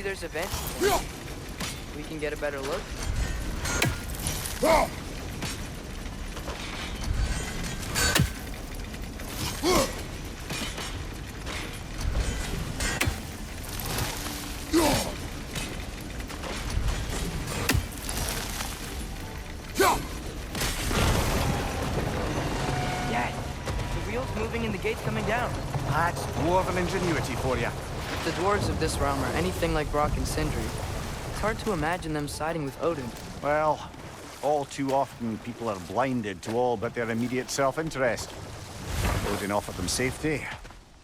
there's a vent. We can get a better look. Moving and the gate's coming down. That's dwarven ingenuity for you. If the dwarves of this realm are anything like Brock and Sindri, it's hard to imagine them siding with Odin. Well, all too often people are blinded to all but their immediate self-interest. Odin offered them safety,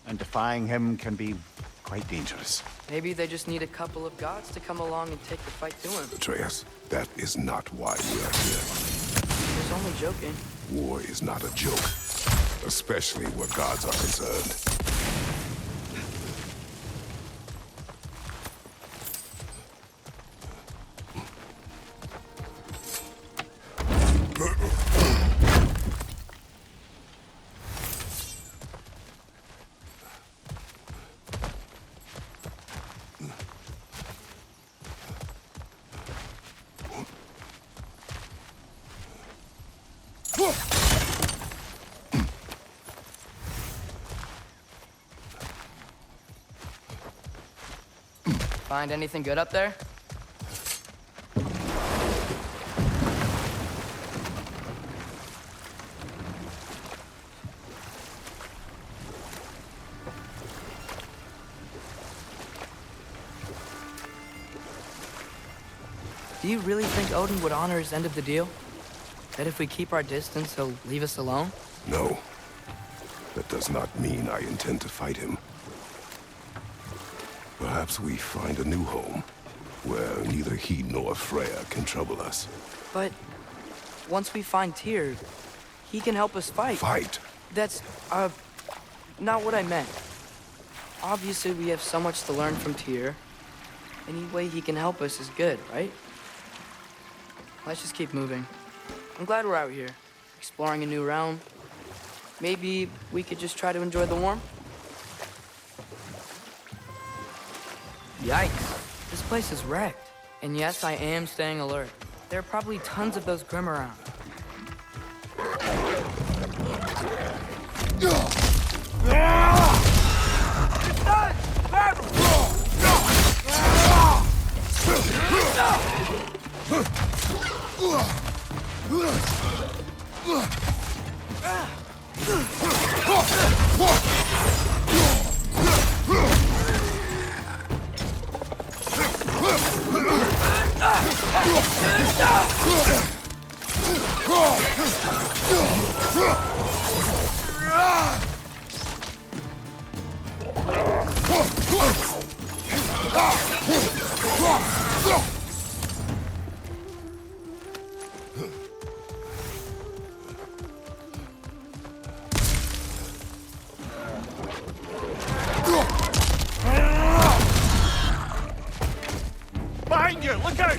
and defying him can be quite dangerous. Maybe they just need a couple of gods to come along and take the fight to him. Atreus, that is not why we are here. I was only joking. War is not a joke. Especially where gods are concerned. Find anything good up there? Do you really think Odin would honor his end of the deal? That if we keep our distance, he'll leave us alone? No. That does not mean I intend to fight him. Perhaps we find a new home, where neither he nor Freya can trouble us. But once we find Tyr, he can help us fight. Fight? That's, not what I meant. Obviously, we have so much to learn from Tyr. Any way he can help us is good, right? Let's just keep moving. I'm glad we're out here, exploring a new realm. Maybe we could just try to enjoy the warmth? Yikes, this place is wrecked. And yes, I am staying alert. There are probably tons of those Grim around. It's done! Behind you! Look out!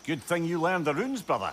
Good thing you learned the runes, brother.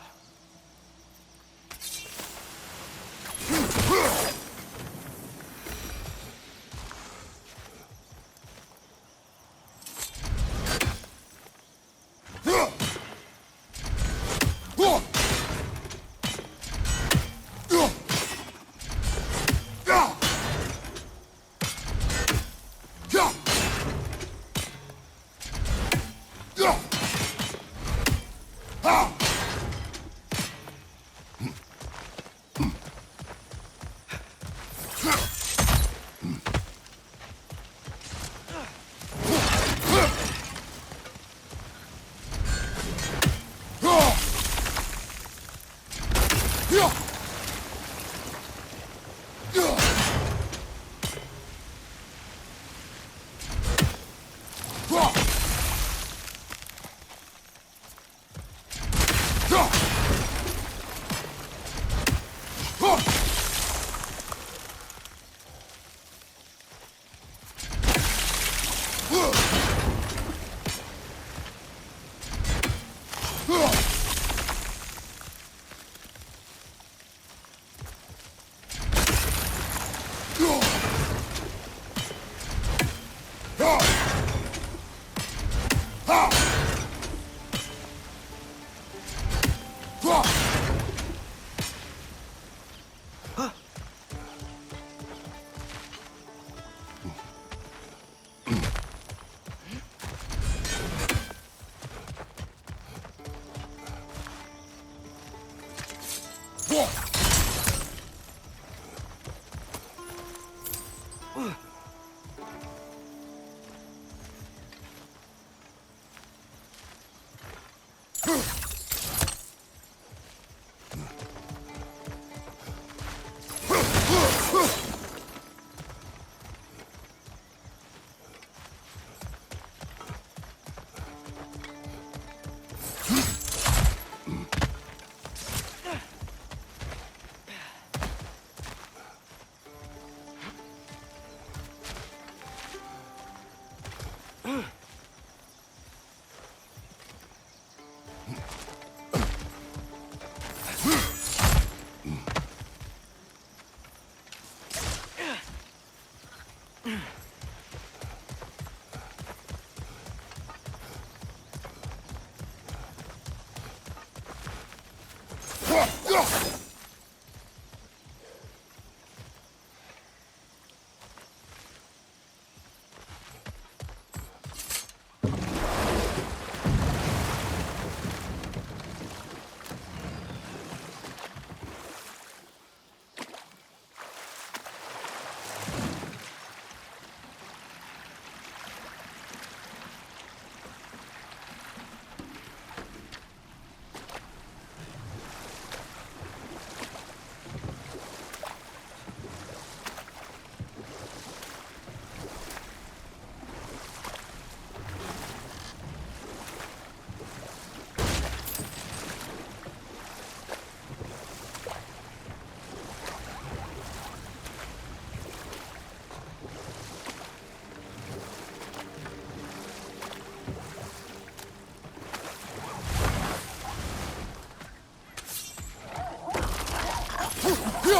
You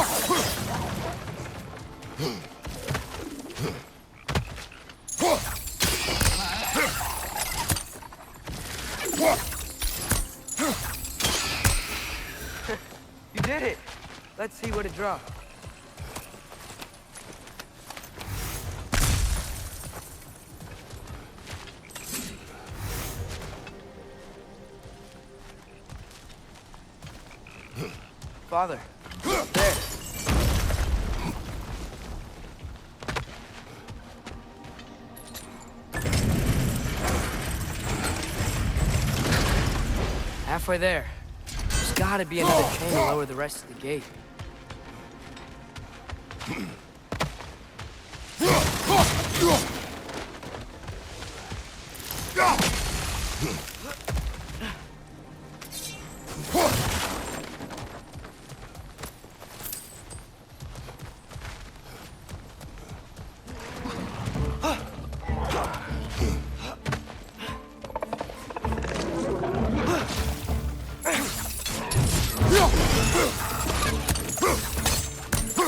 did it! Let's see what it dropped. Father, there. Halfway there. There's gotta be another chain to lower the rest of the gate.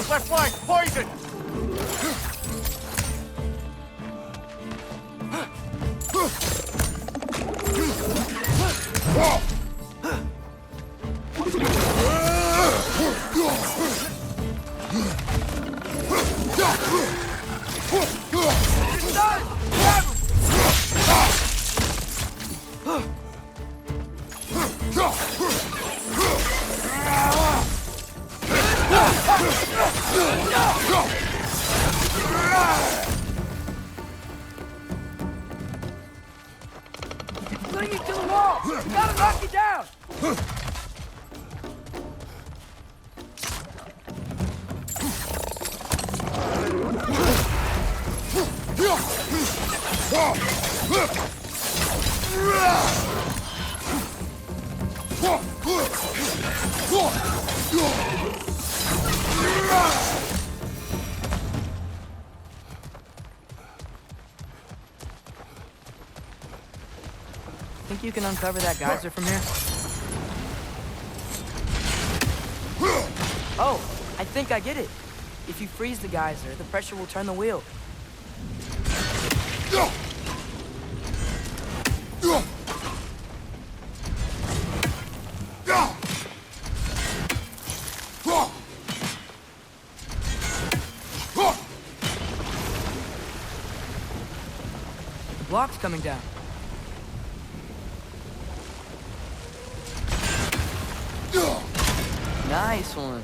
Left flank, poison! Putting you to the wall! You gotta knock you down! Think you can uncover that geyser from here? Oh, I think I get it. If you freeze the geyser, the pressure will turn the wheel. The block's coming down. Nice one.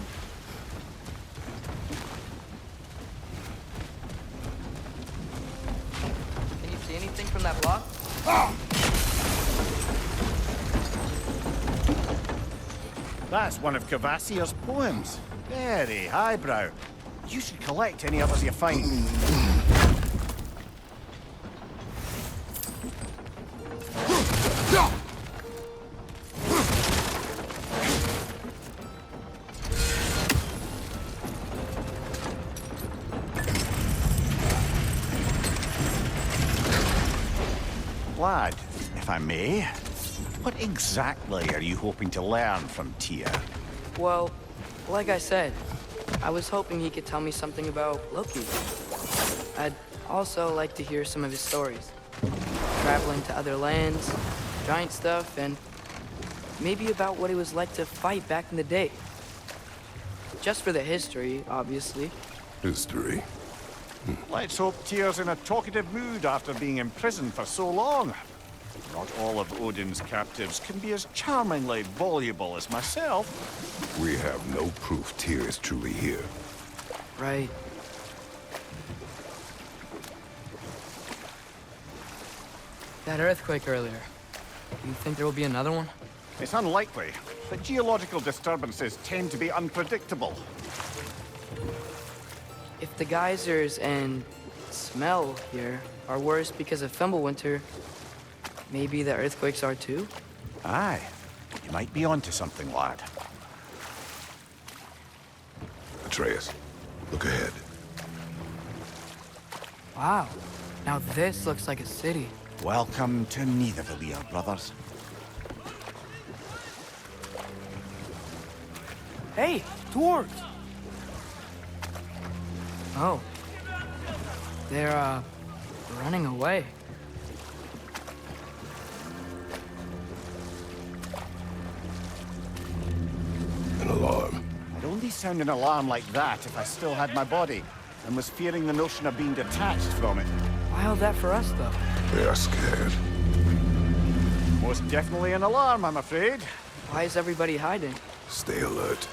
Can you see anything from that block? That's one of Cavassier's poems. Very highbrow. You should collect any others you find. Lad, if I may, what exactly are you hoping to learn from Tyr? Well, like I said, I was hoping he could tell me something about Loki. I'd also like to hear some of his stories. Traveling to other lands, giant stuff, and maybe about what it was like to fight back in the day. Just for the history, obviously. History. Let's hope Tyr's in a talkative mood after being imprisoned for so long. Not all of Odin's captives can be as charmingly voluble as myself. We have no proof Tyr is truly here. Right. That earthquake earlier. Do you think there will be another one? It's unlikely, but geological disturbances tend to be unpredictable. If the geysers and smell here are worse because of Fimbulwinter, maybe the earthquakes are too? Aye, you might be onto something, lad. Atreus, look ahead. Wow. Now this looks like a city. Welcome to Nidavellir, brothers. Hey, dwarves! Oh. They're, running away. An alarm. I'd only sound an alarm like that if I still had my body, and was fearing the notion of being detached from it. Why all that for us, though? They are scared. Most definitely an alarm, I'm afraid. Why is everybody hiding? Stay alert.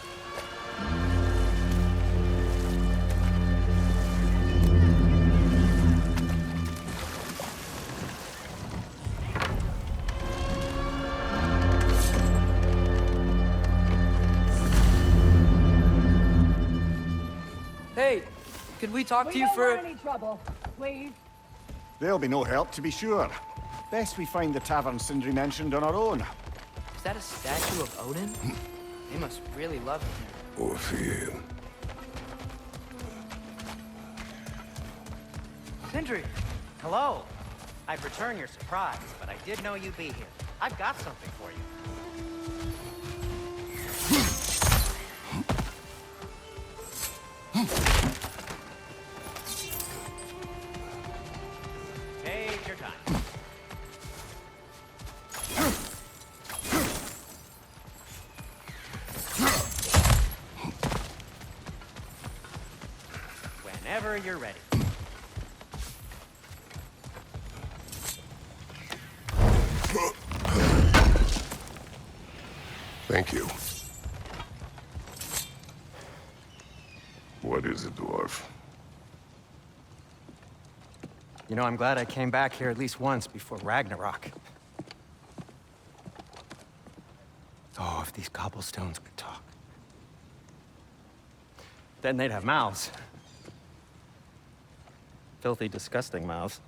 Hey, could we talk to you don't for... want any trouble, please. There'll be no help, to be sure. Best we find the tavern Sindri mentioned on our own. Is that a statue of Odin? They must really love him here. Or fear. Sindri! Hello. I'd return your surprise, but I did know you'd be here. I've got something for you. Take your time. Whenever you're ready. Thank you. What is it, dwarf? You know, I'm glad I came back here at least once before RAGNARok. Oh, if these cobblestones could talk. Then they'd have mouths. Filthy, disgusting mouths.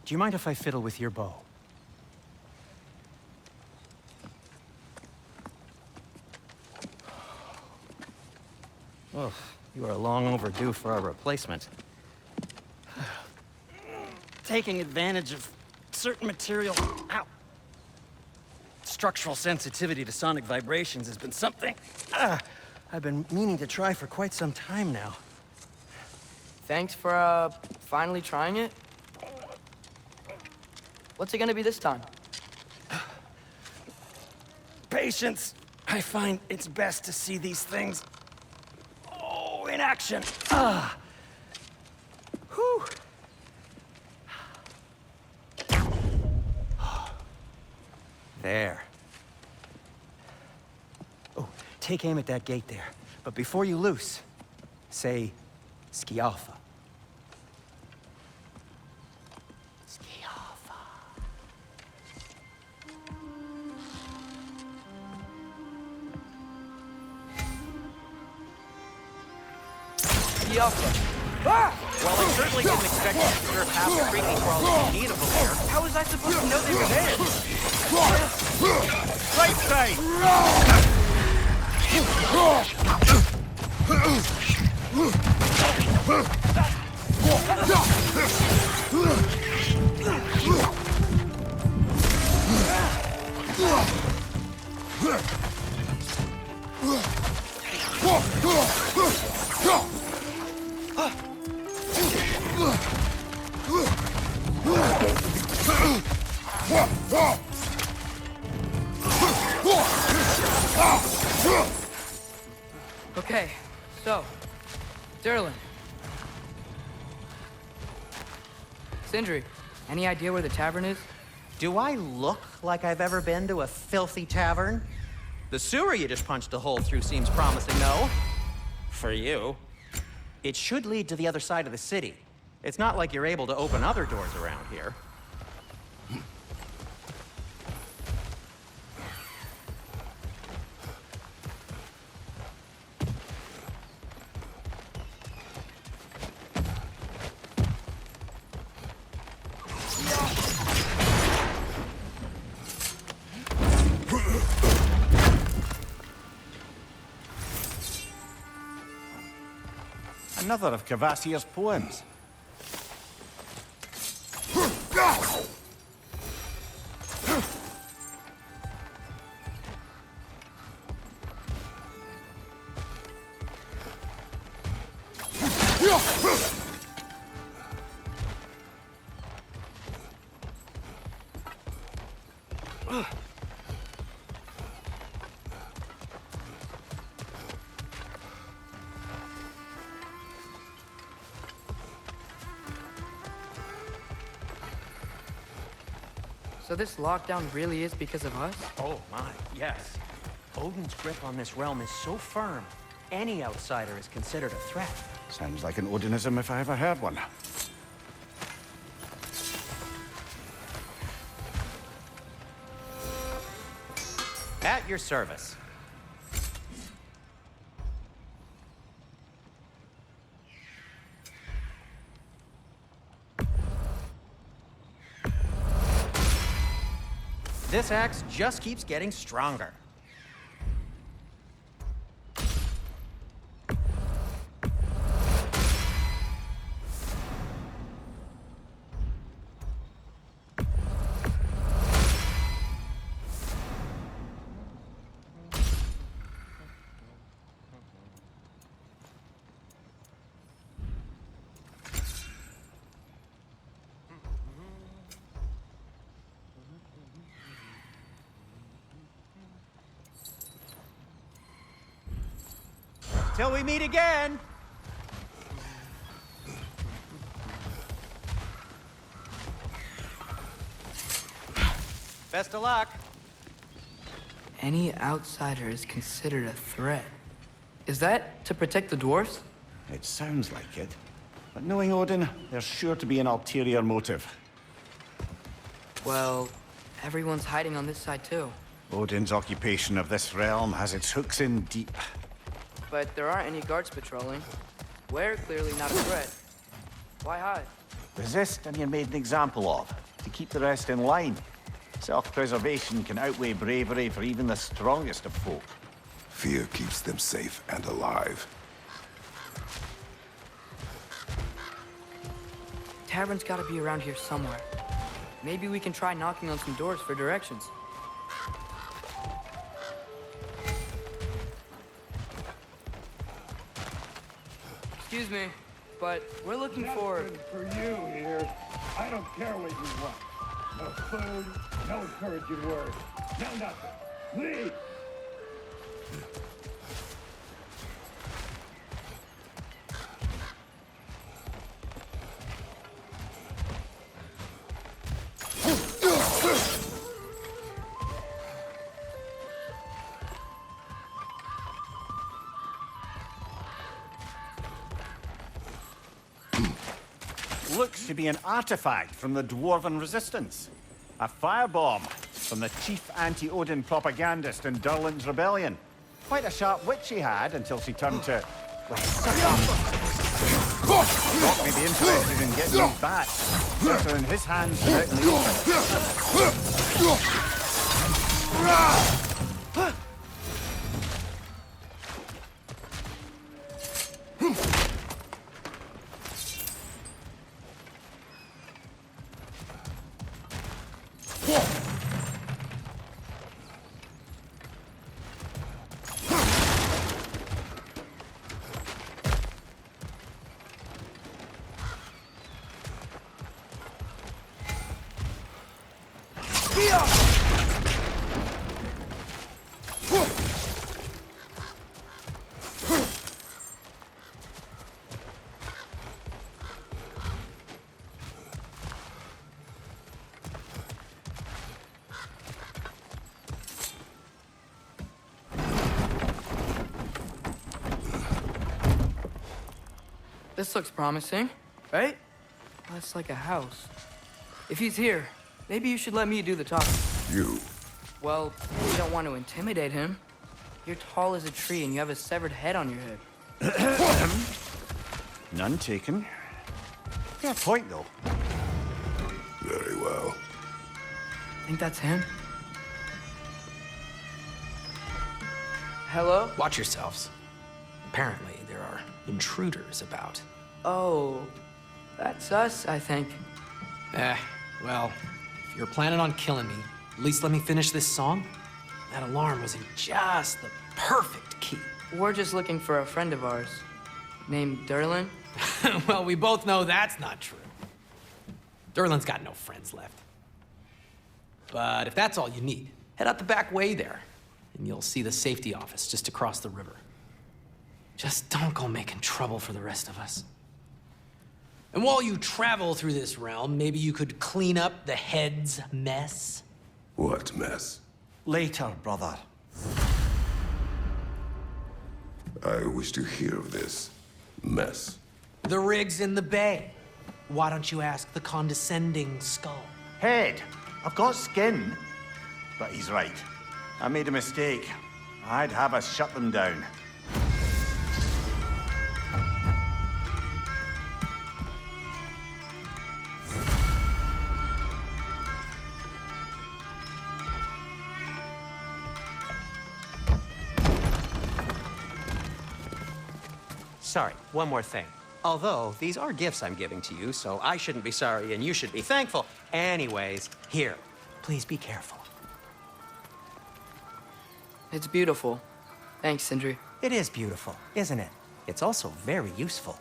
Do you mind if I fiddle with your bow? Oh, you are long overdue for a replacement. Taking advantage of certain material... Ow! Structural sensitivity to sonic vibrations has been something I've been meaning to try for quite some time now. Thanks for, finally trying it. What's it gonna be this time? Patience. I find it's best to see these things in action. Whew. There. Oh, take aim at that gate there. But before you loose, say, Skialfa. Skialfa. Skialfa. Well, I certainly didn't expect you to serve half the creepy crawls you need over there. How was I supposed to know they were there? Right side! Okay, so, Derlin. Sindri, any idea where the tavern is? Do I look like I've ever been to a filthy tavern? The sewer you just punched a hole through seems promising, no? For you. It should lead to the other side of the city. It's not like you're able to open other doors around here. Another of Kvasir's poems. So this lockdown really is because of us? Oh my, yes. Odin's grip on this realm is so firm, any outsider is considered a threat. Sounds like an Odinism if I ever heard one. At your service. This axe just keeps getting stronger. Till we meet again! Best of luck. Any outsider is considered a threat. Is that to protect the dwarves? It sounds like it. But knowing Odin, there's sure to be an ulterior motive. Well, everyone's hiding on this side too. Odin's occupation of this realm has its hooks in deep. But there aren't any guards patrolling. We're clearly not a threat. Why hide? Resist and you're made an example of, to keep the rest in line. Self-preservation can outweigh bravery for even the strongest of folk. Fear keeps them safe and alive. Tavern's gotta be around here somewhere. Maybe we can try knocking on some doors for directions. Excuse me, but we're looking for... Nothing for you here. I don't care what you want. No food, no encouraging words, no nothing. Leave! Looks to be an artifact from the Dwarven Resistance. A firebomb from the chief anti-Odin propagandist in Durlin's rebellion. Quite a sharp wit she had until she turned to... well, thought maybe interested in getting him back. Better in his hands than out in the open. This looks promising, right? That's like a house. If he's here, maybe you should let me do the talking. You. Well, we don't want to intimidate him. You're tall as a tree and you have a severed head on your head. None taken. Fair point, though. Very well. Think that's him? Hello? Watch yourselves. Apparently, there are intruders about. Oh, that's us, I think. Well, if you're planning on killing me, at least let me finish this song. That alarm was in just the perfect key. We're just looking for a friend of ours named Durlin. Well, we both know that's not true. Derlin's got no friends left. But if that's all you need, head out the back way there, and you'll see the safety office just across the river. Just don't go making trouble for the rest of us. And while you travel through this realm, maybe you could clean up the head's mess? What mess? Later, brother. I wish to hear of this mess. The rig's in the bay. Why don't you ask the condescending skull? Head, I've got skin. But he's right. I made a mistake. I'd have us shut them down. Sorry, one more thing. Although, these are gifts I'm giving to you, so I shouldn't be sorry and you should be thankful. Anyways, here, please be careful. It's beautiful. Thanks, Sindri. It is beautiful, isn't it? It's also very useful.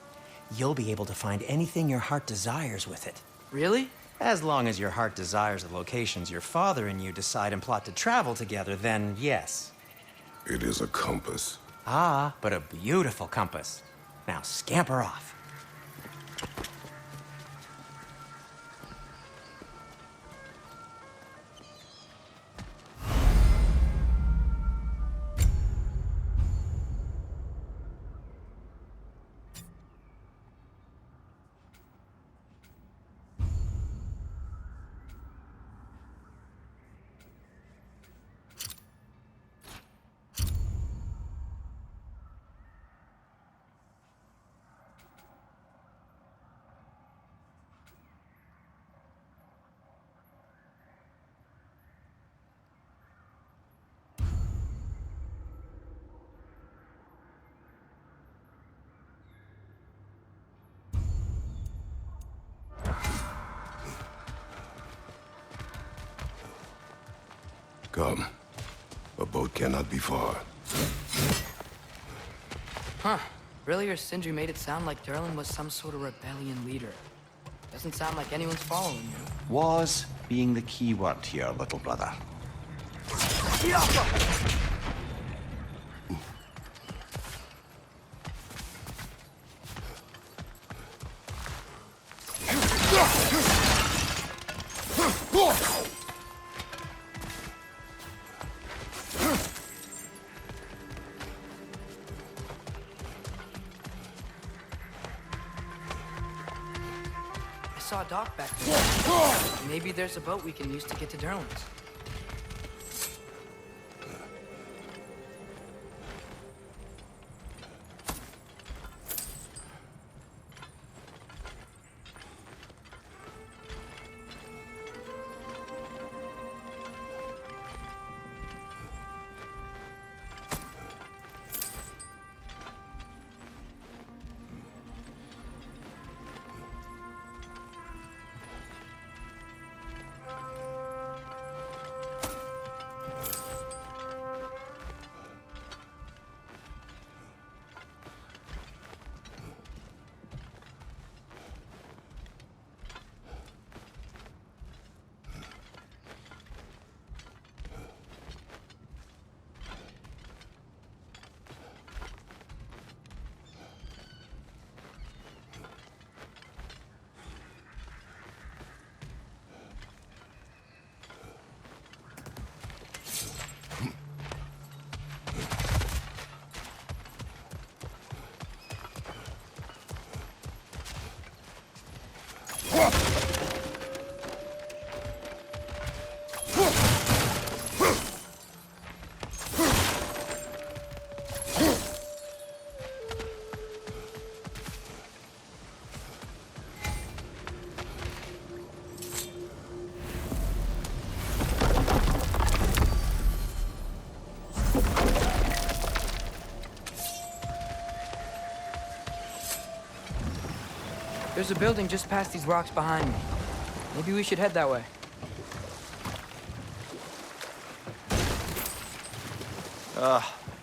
You'll be able to find anything your heart desires with it. Really? As long as your heart desires the locations your father and you decide and plot to travel together, then yes. It is a compass. Ah, but a beautiful compass. Now scamper off. Come. A boat cannot be far. Huh. Earlier, Sindri made it sound like Derlin was some sort of rebellion leader. Doesn't sound like anyone's following you. Was being the key word here, little brother. I saw a dock back there. Maybe there's a boat we can use to get to Derlin's. There's a building just past these rocks behind me. Maybe we should head that way.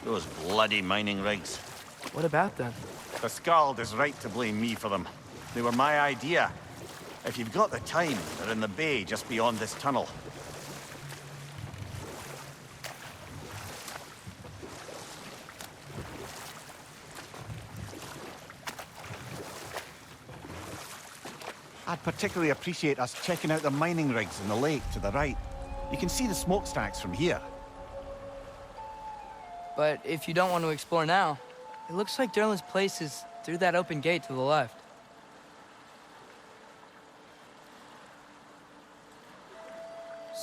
Those bloody mining rigs. What about them? The Skald is right to blame me for them. They were my idea. If you've got the time, they're in the bay just beyond this tunnel. I'd particularly appreciate us checking out the mining rigs in the lake to the right. You can see the smokestacks from here. But if you don't want to explore now, it looks like Derlin's place is through that open gate to the left.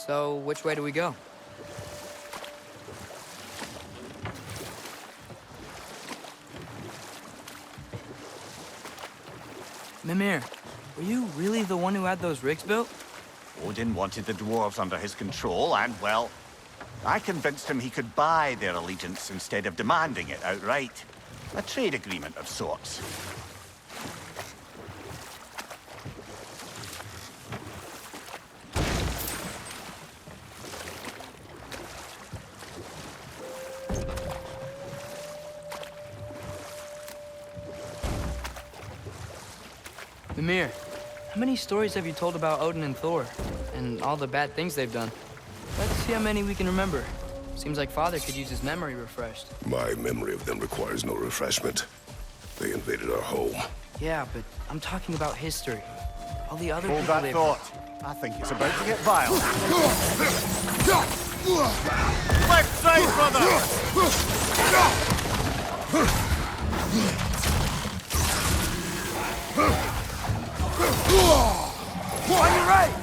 So, which way do we go? Mimir, were you really the one who had those rigs built? Odin wanted the dwarves under his control, and, well, I convinced him he could buy their allegiance instead of demanding it outright. A trade agreement of sorts. Mimir, how many stories have you told about Odin and Thor? And all the bad things they've done? Let's see how many we can remember. Seems like Father could use his memory refreshed. My memory of them requires no refreshment. They invaded our home. Yeah, but I'm talking about history. All the other Hold people that they've... thought. I think it's about to get violent. Left side, brother! On your right!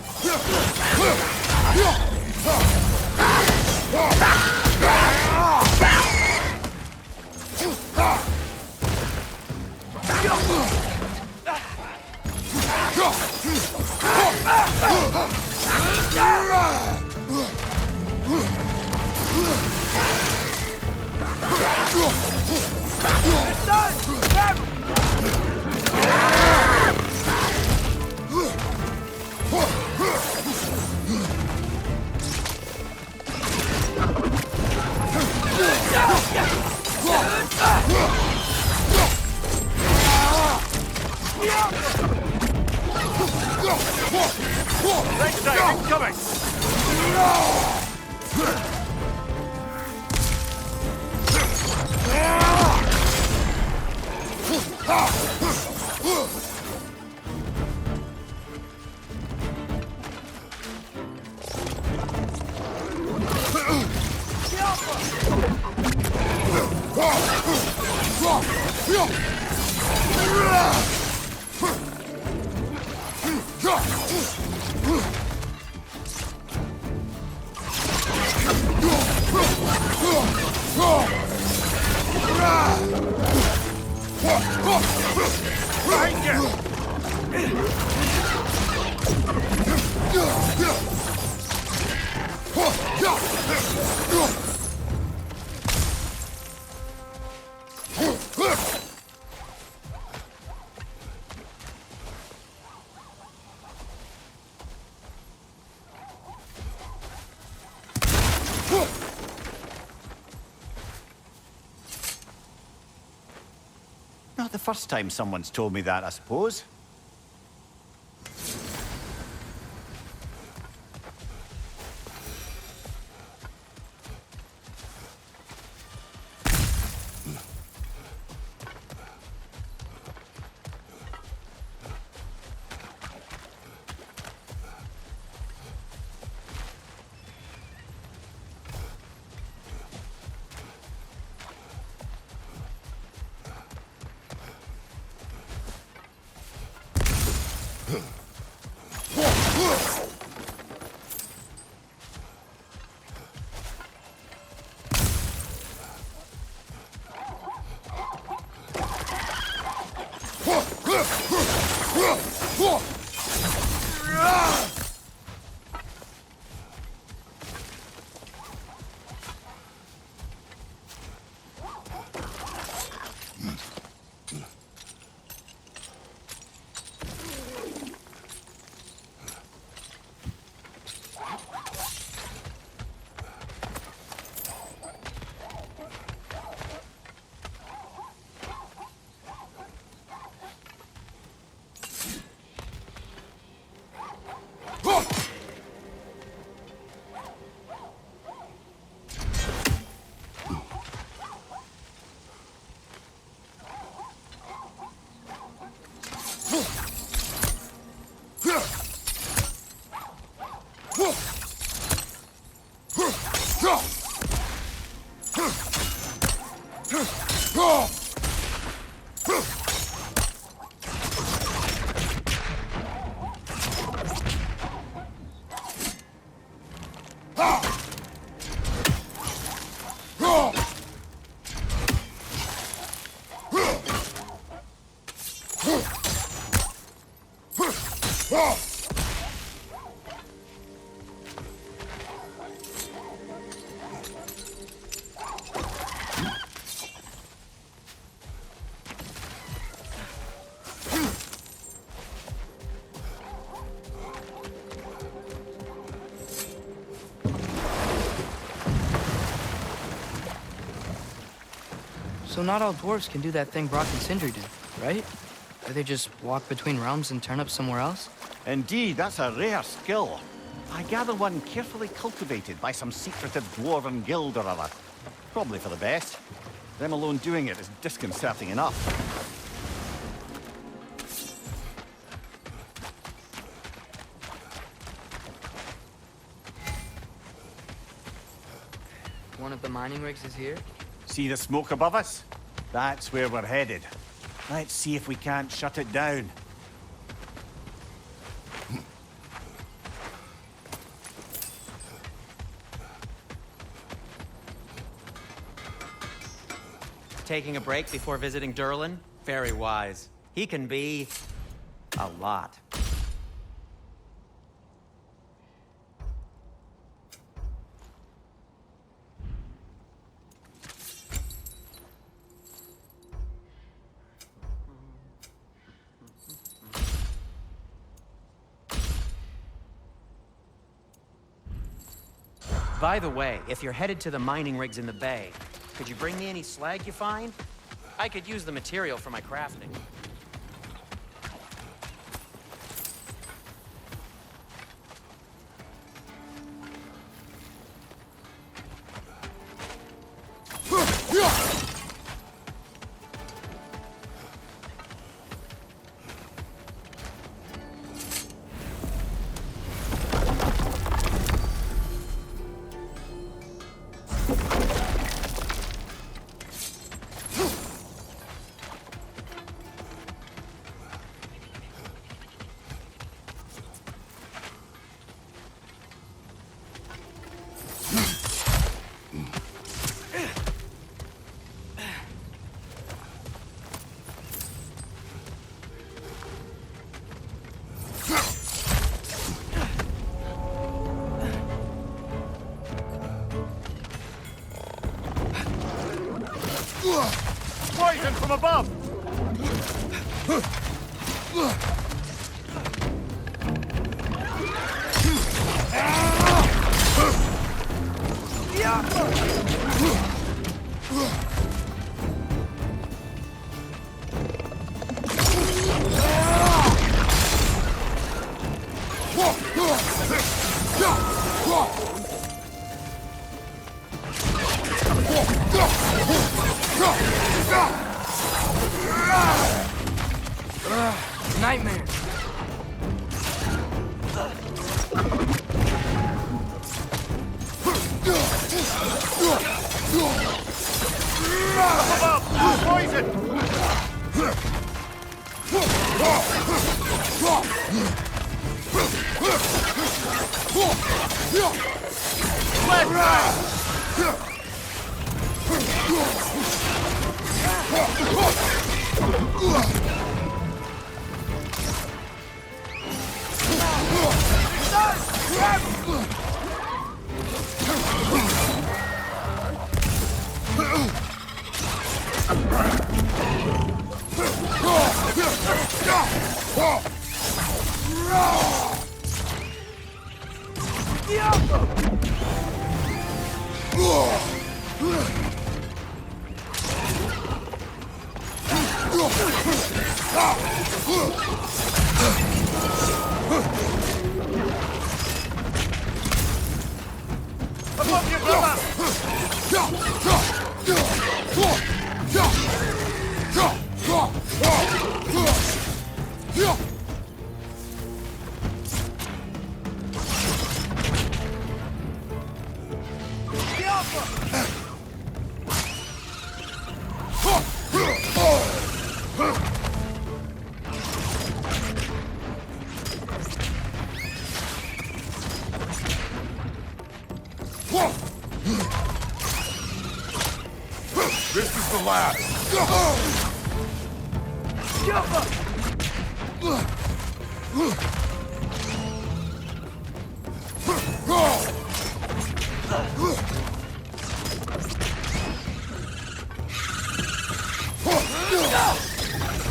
Right side, incoming! Not the first time someone's told me that, I suppose. So not all dwarves can do that thing Brock and Sindri did, right? Or they just walk between realms and turn up somewhere else? Indeed, that's a rare skill. I gather one carefully cultivated by some secretive dwarven guild or other. Probably for the best. Them alone doing it is disconcerting enough. One of the mining rigs is here? See the smoke above us? That's where we're headed. Let's see if we can't shut it down. Taking a break before visiting Durlin? Very wise. He can be a lot. By the way, if you're headed to the mining rigs in the bay, could you bring me any slag you find? I could use the material for my crafting. Poison from above! Nightmare. Above! Poison! Left side! Above you, brother! the last!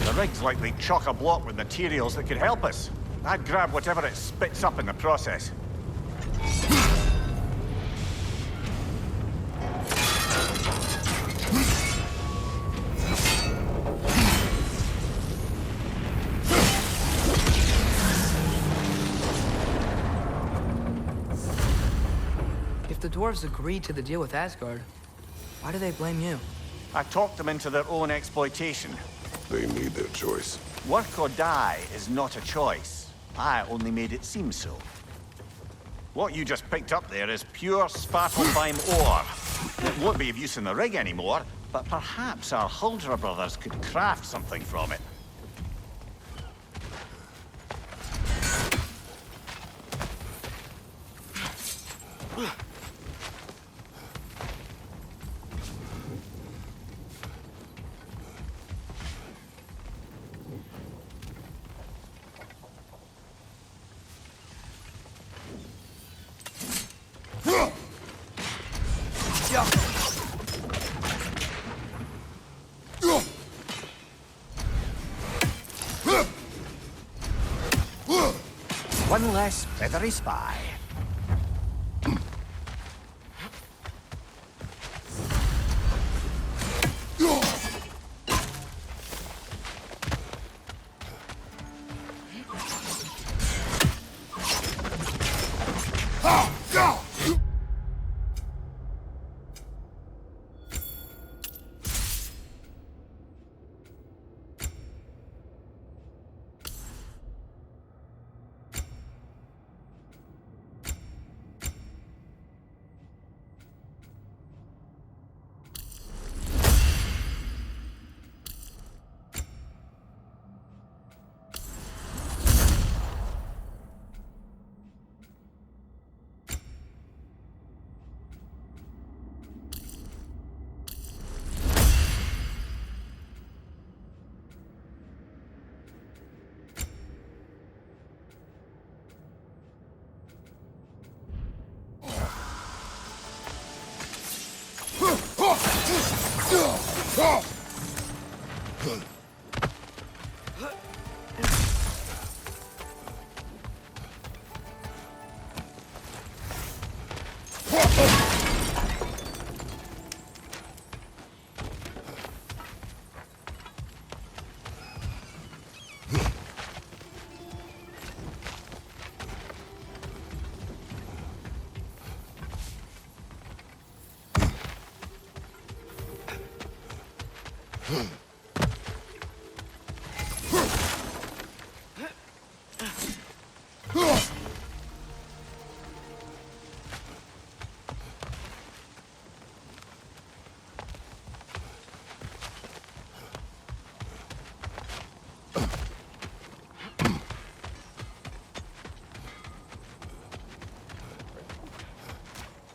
The rig's likely chock-a-block with materials that could help us. I'd grab whatever it spits up in the process. If the dwarves agreed to the deal with Asgard, why do they blame you? I talked them into their own exploitation. They made their choice. Work or die is not a choice. I only made it seem so. What you just picked up there is pure Svartalfheim ore. It won't be of use in the rig anymore, but perhaps our Huldra brothers could craft something from it. One less feathery spy.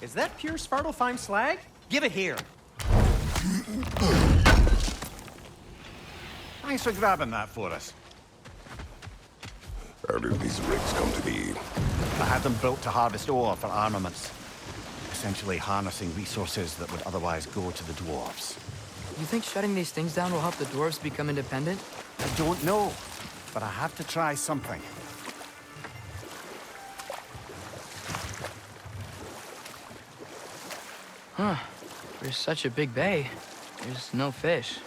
Is that pure Svartalfheim slag? Give it here. Thanks for grabbing that for us. How did these rigs come to be? I had them built to harvest ore for armaments. Essentially harnessing resources that would otherwise go to the dwarves. You think shutting these things down will help the dwarves become independent? I don't know, but I have to try something. Huh. There's such a big bay. There's no fish.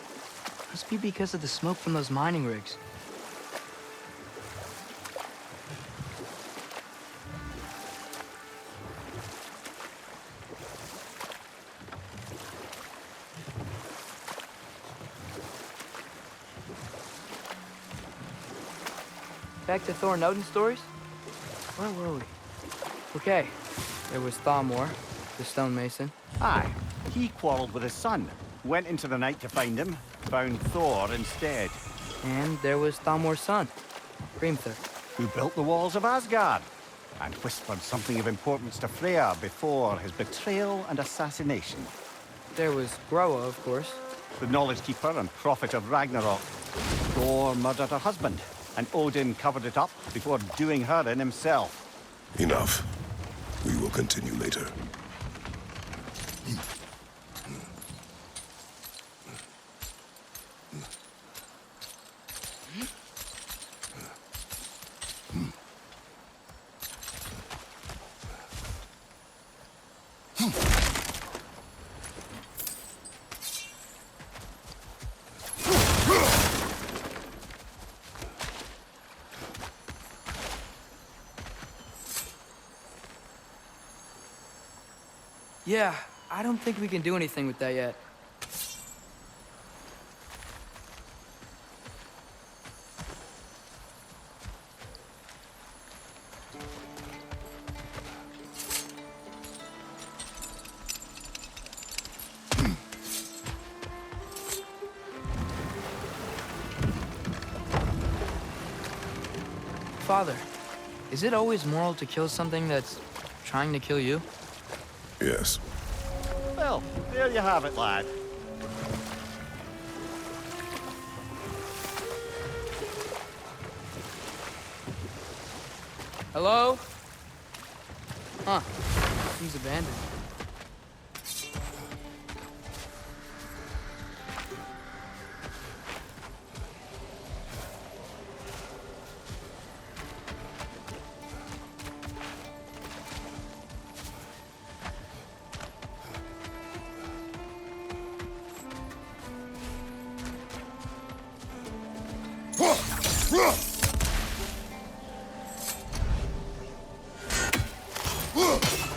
Must be because of the smoke from those mining rigs. Back to Thor and Odin stories? Where were we? Okay, there was Thalmor, the stonemason. Aye, he quarreled with his son, went into the night to find him, found Thor instead. And there was Thalmor's son, Grimthur. Who built the walls of Asgard, and whispered something of importance to Freya before his betrayal and assassination. There was Groa, of course. the knowledge keeper and prophet of Ragnarok. Thor murdered her husband, and Odin covered it up before doing her in himself. Enough. We will continue later. Yeah, I don't think we can do anything with that yet. Father, is it always moral to kill something that's trying to kill you? Yes. Well, there you have it, lad. Hello? Huh. Seems abandoned.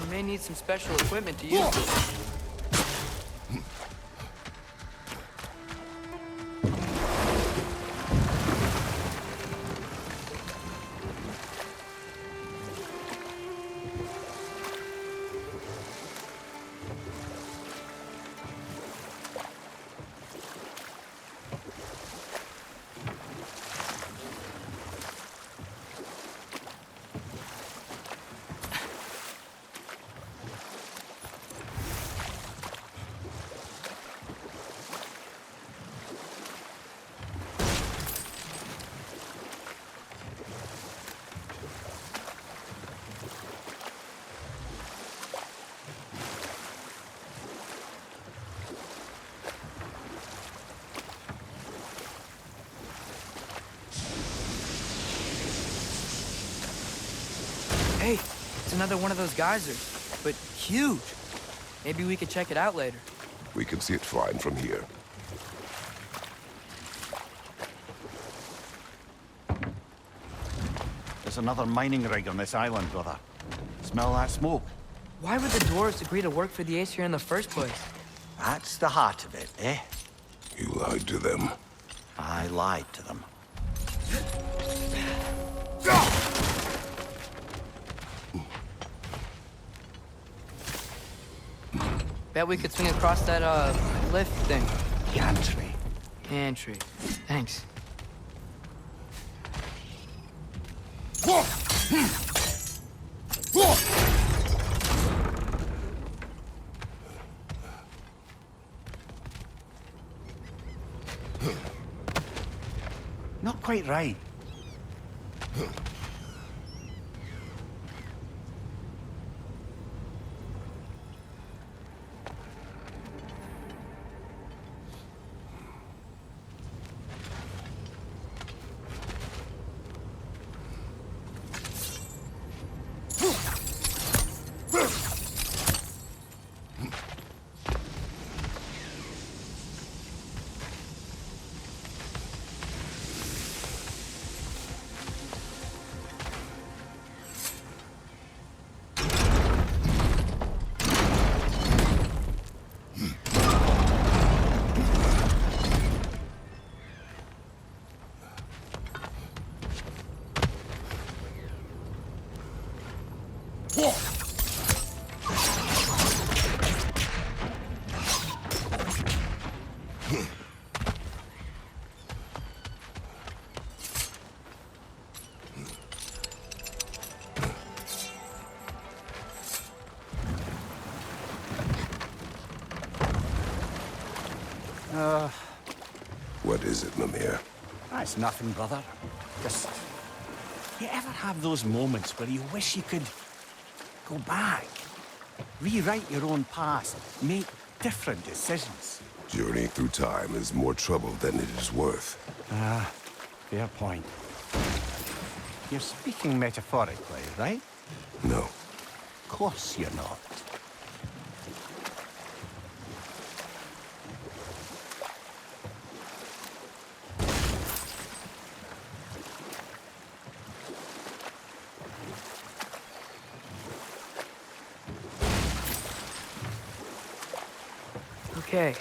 We may need some special equipment to use this. Hey, it's another one of those geysers, but huge. Maybe we could check it out later. We can see it fine from here. There's another mining rig on this island, brother. Smell that smoke? Why would the dwarves agree to work for the Aesir in the first place? That's the heart of it, eh? You lied to them. I lied to them. Bet we could swing across that, lift thing. Gantry. Gantry. Thanks. Not quite right. What is it, Mimir? That's nothing, brother. Just... You ever have those moments where you wish you could go back? Rewrite your own past, make different decisions? Journeying through time is more trouble than it is worth. Ah, fair point. You're speaking metaphorically, right? No. Of course you're not. Okay,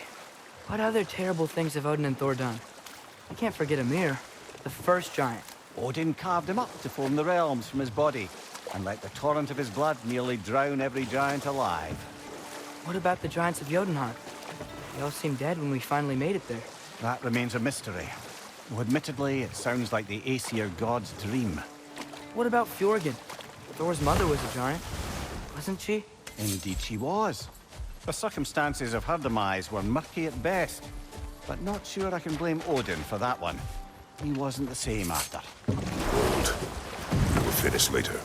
what other terrible things have Odin and Thor done? You can't forget Ymir, the first giant. Odin carved him up to form the realms from his body, and let the torrent of his blood nearly drown every giant alive. What about the giants of Jotunheim? They all seemed dead when we finally made it there. That remains a mystery. Though admittedly, it sounds like the Aesir god's dream. What about Fjorgyn? Thor's mother was a giant, wasn't she? Indeed she was. The circumstances of her demise were murky at best, but not sure I can blame Odin for that one. He wasn't the same after. Hold. We will finish later.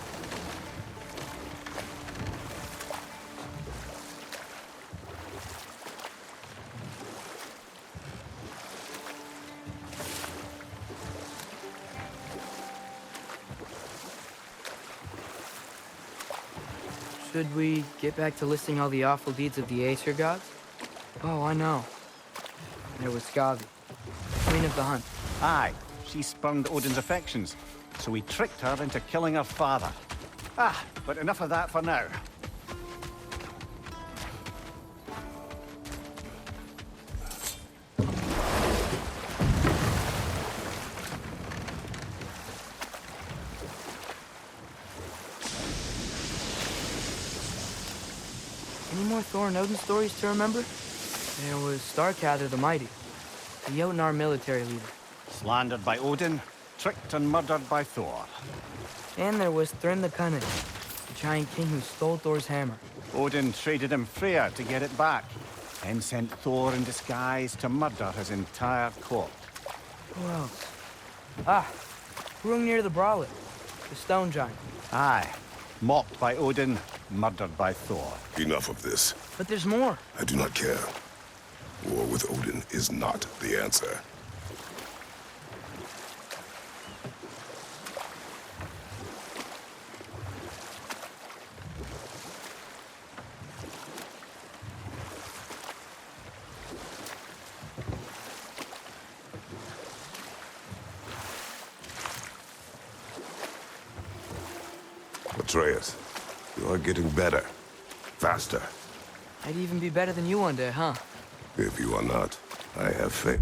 Should we get back to listing all the awful deeds of the Aesir gods? Oh, I know. There was Skavi, Queen of the Hunt. Aye, she spurned Odin's affections, so he tricked her into killing her father. Ah, but enough of that for now. Any more Thor and Odin stories to remember? There was Starkather the Mighty, the Jotnar military leader. Slandered by Odin, tricked and murdered by Thor. And there was Thrym the Cunning, the giant king who stole Thor's hammer. Odin traded him Freya to get it back, then sent Thor in disguise to murder his entire court. Who else? Ah, Hrungnir the Brawler, the stone giant. Aye, mocked by Odin, murdered by Thor. Enough of this. But there's more. I do not care. War with Odin is not the answer. Atreus, you are getting better. Faster. I'd even be better than you one day, huh? If you are not, I have faith.